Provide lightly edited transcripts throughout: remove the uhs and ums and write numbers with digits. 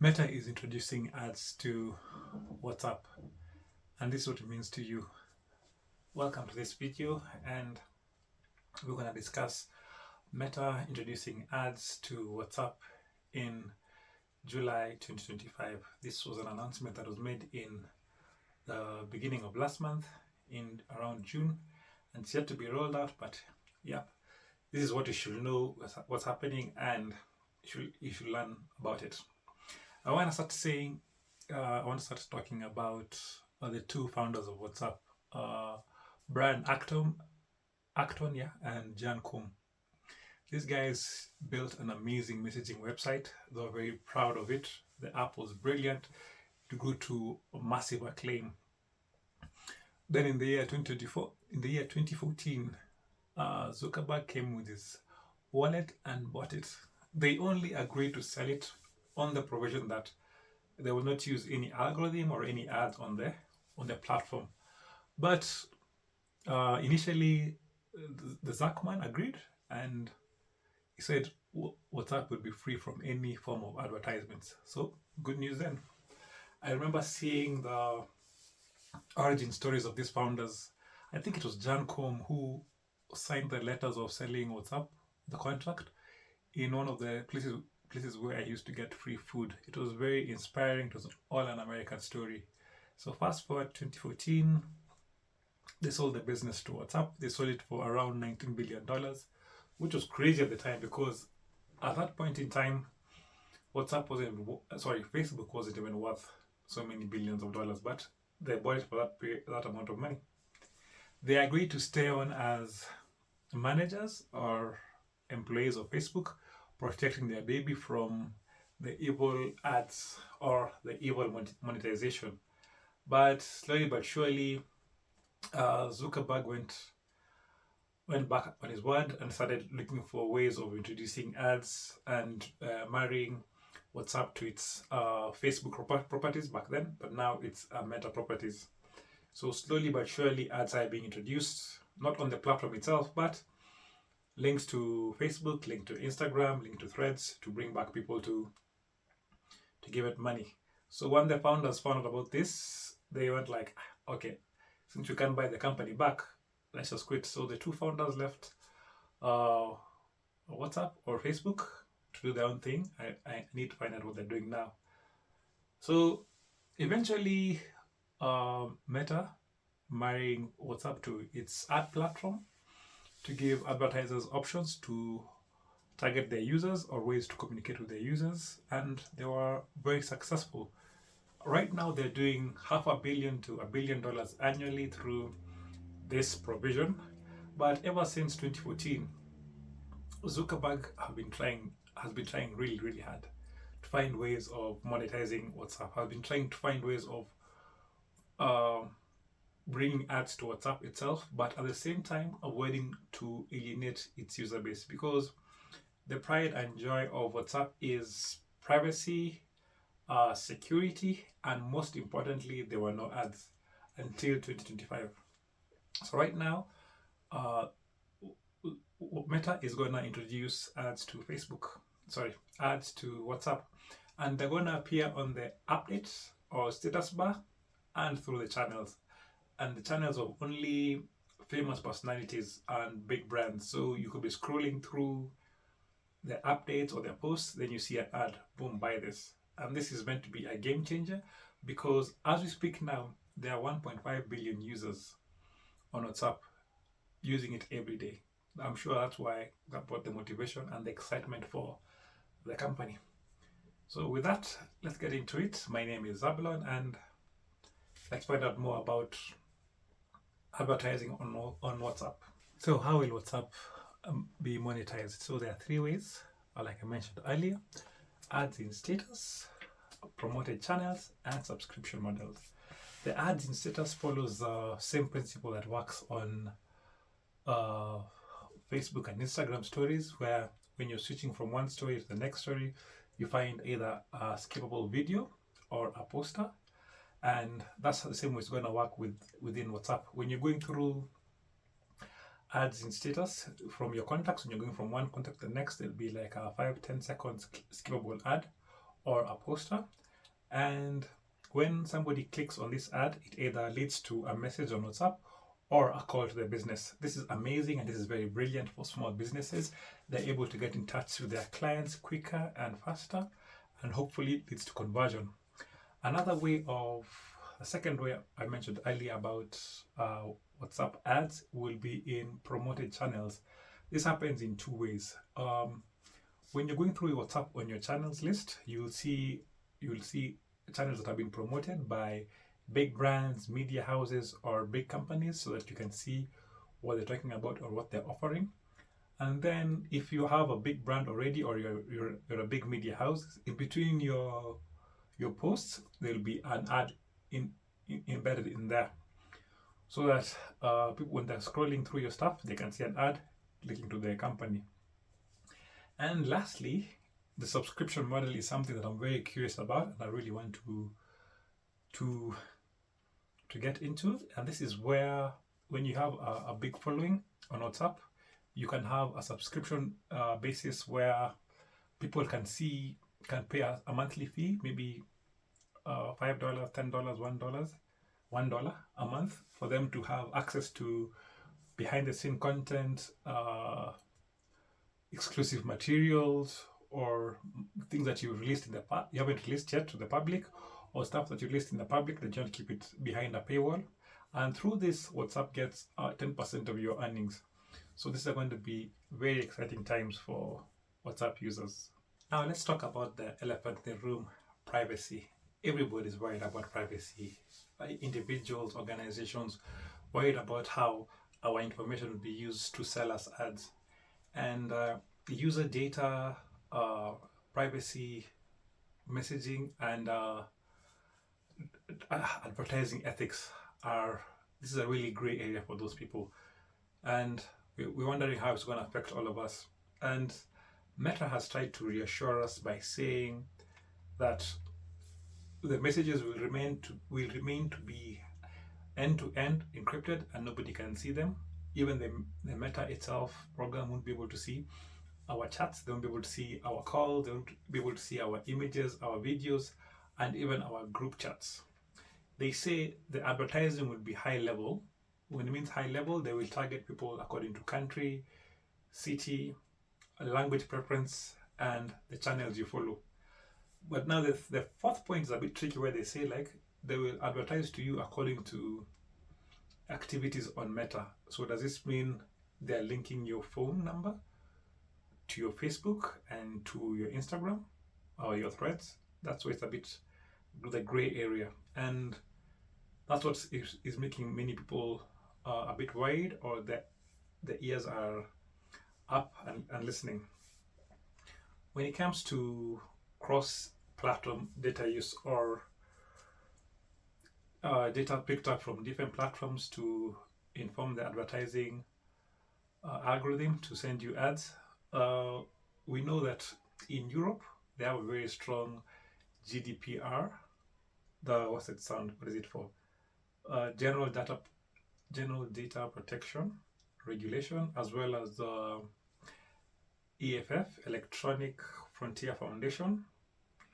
Meta is introducing ads to WhatsApp, and this is what it means to you. Welcome to this video, and we're going to discuss Meta introducing ads to WhatsApp in July 2025. This was an announcement that was made in the beginning of last month, in around June, and it's yet to be rolled out. But yeah, this is what you should know what's happening, and you should learn about it. I want to start talking about the two founders of WhatsApp, Brian Acton, yeah, and Jan Koum. These guys built an amazing messaging website. They were very proud of it. The app was brilliant. It grew to a massive acclaim. Then in the year 2014, Zuckerberg came with his wallet and bought it. They only agreed to sell it on the provision that they will not use any algorithm or any ads on the platform. But initially, the Zuckman agreed, and he said WhatsApp would be free from any form of advertisements. So good news then. I remember seeing the origin stories of these founders. I think it was Jan Koum who signed the letters of selling WhatsApp, the contract, in one of the places where I used to get free food. It was very inspiring. It was all an American story. So fast forward 2014, they sold the business to WhatsApp. They sold it for around $19 billion, which was crazy at the time because at that point in time, Facebook wasn't even worth so many billions of dollars, but they bought it for that amount of money. They agreed to stay on as managers or employees of Facebook, protecting their baby from the evil ads or the evil monetization. But slowly but surely, Zuckerberg went back on his word and started looking for ways of introducing ads and marrying WhatsApp to its Facebook properties back then, but now it's Meta properties. So slowly but surely, ads are being introduced, not on the platform itself, but links to Facebook, link to Instagram, link to Threads to bring back people to give it money. So when the founders found out about this, they went like, okay, since we can't buy the company back, let's just quit. So the two founders left WhatsApp or Facebook to do their own thing. I need to find out what they're doing now. So eventually, Meta marrying WhatsApp to its ad platform to give advertisers options to target their users or ways to communicate with their users, and they were very successful. Right now, they're doing $500 million to $1 billion annually through this provision. But ever since 2014, Zuckerberg has been trying really, really hard to find ways of monetizing WhatsApp. Has been trying to find ways of bringing ads to WhatsApp itself, but at the same time avoiding to alienate its user base, because the pride and joy of WhatsApp is privacy, security, and most importantly, there were no ads until 2025. So right now, Meta is going to introduce ads to WhatsApp, and they're going to appear on the updates or status bar and through the channels. And the channels of only famous personalities and big brands. So you could be scrolling through the updates or their posts, then you see an ad, boom, buy this. And this is meant to be a game changer because as we speak now, there are 1.5 billion users on WhatsApp using it every day. I'm sure that's why that brought the motivation and the excitement for the company. So with that, let's get into it. My name is Zabulon, and let's find out more about advertising on WhatsApp. So how will WhatsApp be monetized? So there are three ways, like I mentioned earlier: ads in status, promoted channels, and subscription models. The ads in status follows the same principle that works on Facebook and Instagram stories, where when you're switching from one story to the next story, you find either a skippable video or a poster. And that's the same way it's going to work within WhatsApp. When you're going through ads in status from your contacts, when you're going from one contact to the next, it'll be like a 5-10 seconds skippable ad or a poster. And when somebody clicks on this ad, it either leads to a message on WhatsApp or a call to their business. This is amazing and this is very brilliant for small businesses. They're able to get in touch with their clients quicker and faster, and hopefully leads to conversion. A second way I mentioned earlier about WhatsApp ads will be in promoted channels. This happens in two ways. When you're going through WhatsApp on your channels list, you'll see channels that have been promoted by big brands, media houses, or big companies, so that you can see what they're talking about or what they're offering. And then if you have a big brand already, or you're a big media house, in between your posts there'll be an ad embedded in there, so that people, when they're scrolling through your stuff, they can see an ad linking to their company. And lastly, the subscription model is something that I'm very curious about and I really want to get into. And this is where, when you have a big following on WhatsApp, you can have a subscription basis where people can pay a monthly fee, maybe $5, $10, $1 a month, for them to have access to behind the scene content, exclusive materials, or things that you haven't released yet to the public, or stuff that you released in the public that you want to keep it behind a paywall. And through this, WhatsApp gets 10% of your earnings. So these are going to be very exciting times for WhatsApp users. Now let's talk about the elephant in the room: privacy. Everybody's worried about privacy. Individuals, organizations, worried about how our information will be used to sell us ads. And user data, privacy, messaging, and advertising ethics this is a really gray area for those people. And we're wondering how it's going to affect all of us. And Meta has tried to reassure us by saying that the messages will remain to be end-to-end encrypted and nobody can see them. Even the Meta itself program won't be able to see our chats, they won't be able to see our calls, they won't be able to see our images, our videos, and even our group chats. They say the advertising will be high level. When it means high level, they will target people according to country, city, language preference, and the channels you follow. But now the fourth point is a bit tricky, where they say like they will advertise to you according to activities on Meta. So does this mean they're linking your phone number to your Facebook and to your Instagram or your threads? That's where it's a bit the gray area, and that's what is making many people a bit worried, or the ears are up and listening. When it comes to cross-platform data use, or data picked up from different platforms to inform the advertising algorithm to send you ads, we know that in Europe they have a very strong GDPR. What's it sound? What is it for? General Data Protection Regulation, as well as the EFF, Electronic Frontier Foundation,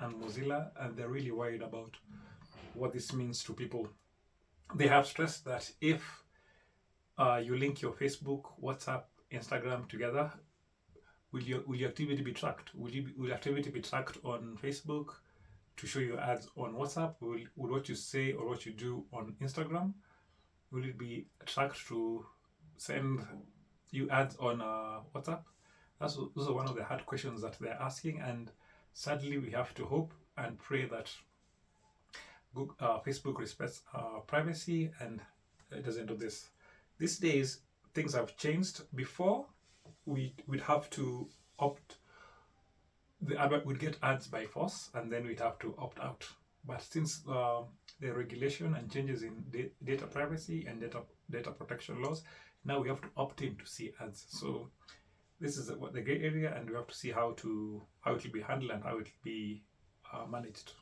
and Mozilla, and they're really worried about what this means to people. They have stressed that if you link your Facebook, WhatsApp, Instagram together, will your activity be tracked? Will activity be tracked on Facebook to show you ads on WhatsApp? Will what you say or what you do on Instagram, will it be tracked to send you ads on WhatsApp? Those are one of the hard questions that they're asking, and sadly we have to hope and pray that Facebook respects privacy and it doesn't do this. These days things have changed. Before, we'd have to opt. The advert would get ads by force, and then we'd have to opt out. But since the regulation and changes in data privacy and data protection laws, now we have to opt in to see ads. So this is the gray area, and we have to see how it will be handled and how it will be managed.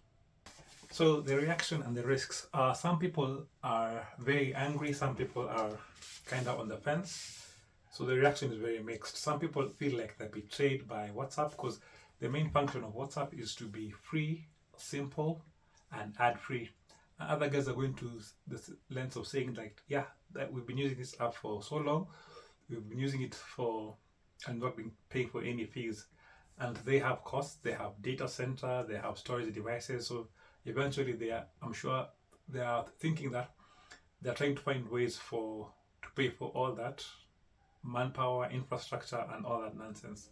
So the reaction and the risks. Some people are very angry. Some people are kind of on the fence. So the reaction is very mixed. Some people feel like they're betrayed by WhatsApp because the main function of WhatsApp is to be free, simple, and ad-free. And other guys are going to the length of saying like, yeah, that we've been using this app for so long, we've been using it for and not been paying for any fees. And they have costs, they have data center, they have storage devices. So eventually they are, I'm sure they are thinking that they're trying to find ways to pay for all that manpower, infrastructure, and all that nonsense.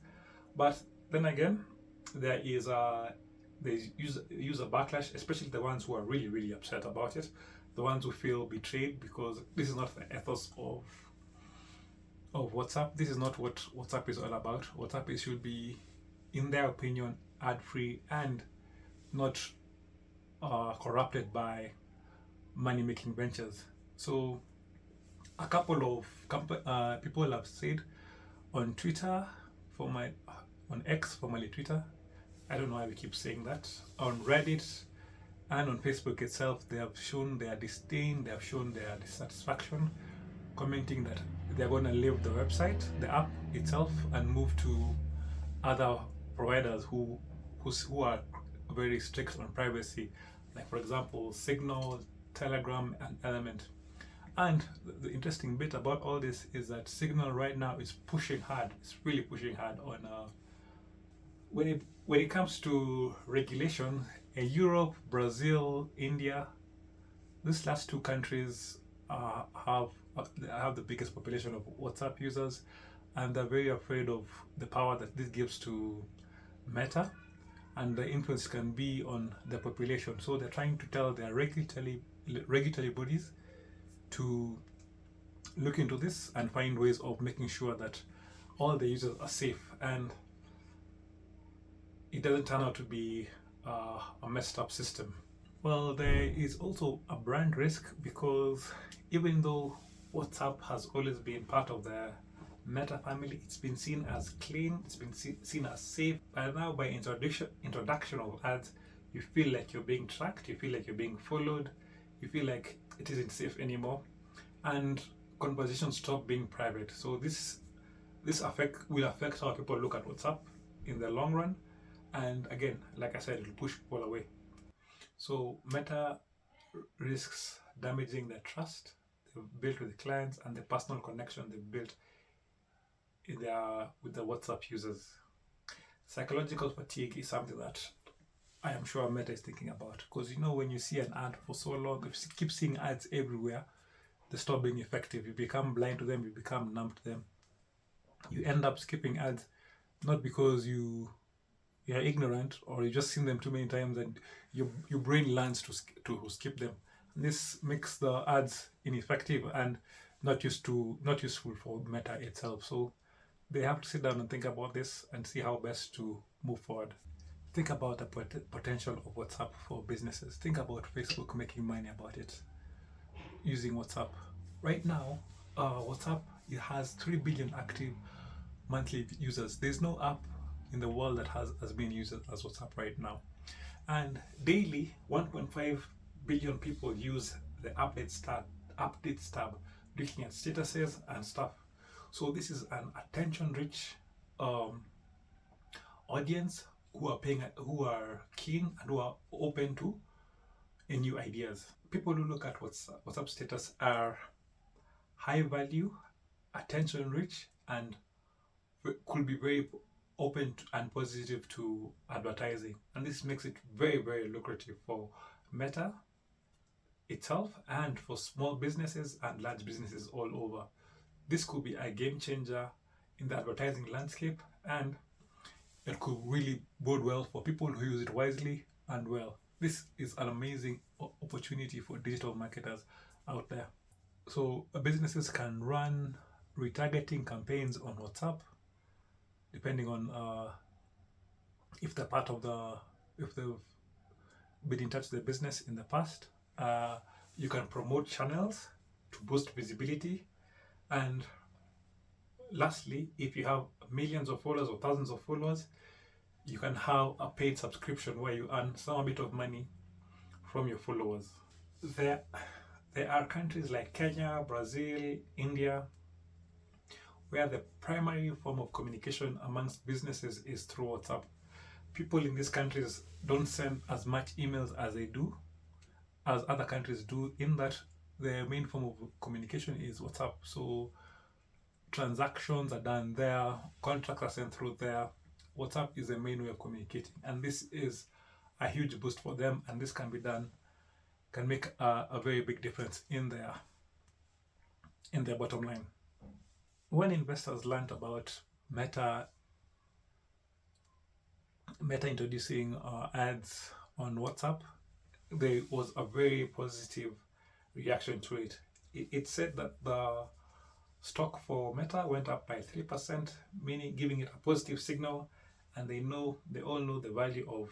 But then again, there is a there's user backlash, especially the ones who are really really upset about it, the ones who feel betrayed because this is not the ethos of WhatsApp. This is not what WhatsApp is all about. WhatsApp should be, in their opinion, ad free and not corrupted by money making ventures. So a couple of people have said on Twitter, on X, formerly Twitter. I don't know why we keep saying that. On Reddit and on Facebook itself, they have shown their disdain, they have shown their dissatisfaction, commenting that they're going to leave the website, the app itself, and move to other providers who are very strict on privacy, like for example Signal, Telegram, and Element. And the interesting bit about all this is that Signal right now is pushing hard. It's really pushing hard on when it comes to regulation. Europe, Brazil, India, these last two countries have the biggest population of WhatsApp users, and they're very afraid of the power that this gives to Meta and the influence can be on the population. So they're trying to tell their regulatory bodies to look into this and find ways of making sure that all the users are safe and it doesn't turn out to be a messed up system. Well, there is also a brand risk because even though WhatsApp has always been part of the Meta family, it's been seen as clean, it's been seen as safe. But now, by introduction of ads, you feel like you're being tracked, you feel like you're being followed, you feel like it isn't safe anymore, and conversations stop being private. So this will affect how people look at WhatsApp in the long run. And again, like I said, it'll push people away. So Meta risks damaging the trust they've built with the clients and the personal connection they've built with the WhatsApp users. Psychological fatigue is something that I am sure Meta is thinking about, because when you see an ad for so long, if you keep seeing ads everywhere, they stop being effective. You become blind to them, you become numb to them. You end up skipping ads, not because you're ignorant or you just seen them too many times and your brain learns to skip them. And this makes the ads ineffective and not useful for Meta itself. So they have to sit down and think about this and see how best to move forward. Think about the potential of WhatsApp for businesses. Think about Facebook making money about it using WhatsApp. Right now, WhatsApp, it has 3 billion active monthly users. There's no app in the world that has as many users as WhatsApp right now. And daily, 1.5 billion people use the updates tab, looking at statuses and stuff. So this is an attention-rich audience who are keen and who are open to new ideas. People who look at WhatsApp status are high value, attention-rich, and could be very open and positive to advertising. And this makes it very, very lucrative for Meta itself and for small businesses and large businesses all over. This could be a game changer in the advertising landscape, and it could really bode well for people who use it wisely and well. This is an amazing opportunity for digital marketers out there. So businesses can run retargeting campaigns on WhatsApp, depending on if they've been in touch with the business in the past. You can promote channels to boost visibility. And lastly, if you have millions of followers or thousands of followers, you can have a paid subscription where you earn some bit of money from your followers. There are countries like Kenya, Brazil, India, where the primary form of communication amongst businesses is through WhatsApp. people in these countries don't send as much emails as they do, as other countries do, in that the main form of communication is WhatsApp. So transactions are done there, contracts are sent through there. WhatsApp is the main way of communicating, and this is a huge boost for them, and this can be done, can make a very big difference in their bottom line. When investors learned about Meta introducing ads on WhatsApp, there was a very positive reaction to it. It said that the stock for Meta went up by 3%, meaning giving it a positive signal, and they all know the value of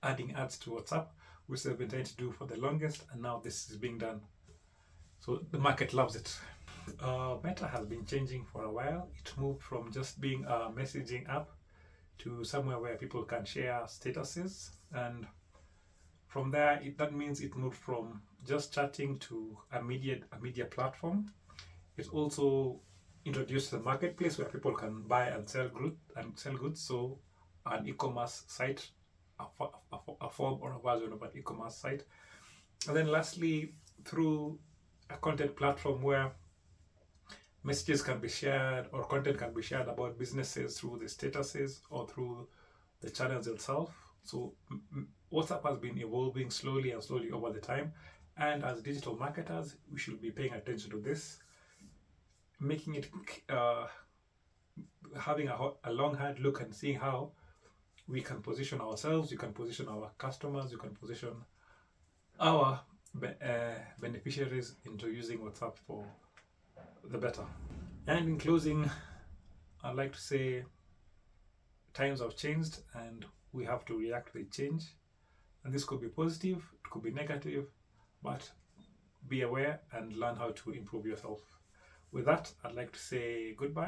adding ads to WhatsApp, which they've been trying to do for the longest, and now this is being done. So the market loves it. Meta has been changing for a while. It moved from just being a messaging app to somewhere where people can share statuses, and from there that means it moved from just chatting to a media platform. It also introduced the marketplace where people can buy and sell goods. So an e-commerce site, a form or a version of an e-commerce site. And then lastly, through a content platform where messages can be shared or content can be shared about businesses through the statuses or through the channels itself. So WhatsApp has been evolving slowly over the time, and as digital marketers, we should be paying attention to this, making it having a long hard look and seeing how we can position ourselves, you can position our customers, you can position our beneficiaries into using WhatsApp for the better. And in closing, I'd like to say times have changed and we have to react to the change. And this could be positive, it could be negative, but be aware and learn how to improve yourself. With that, I'd like to say goodbye.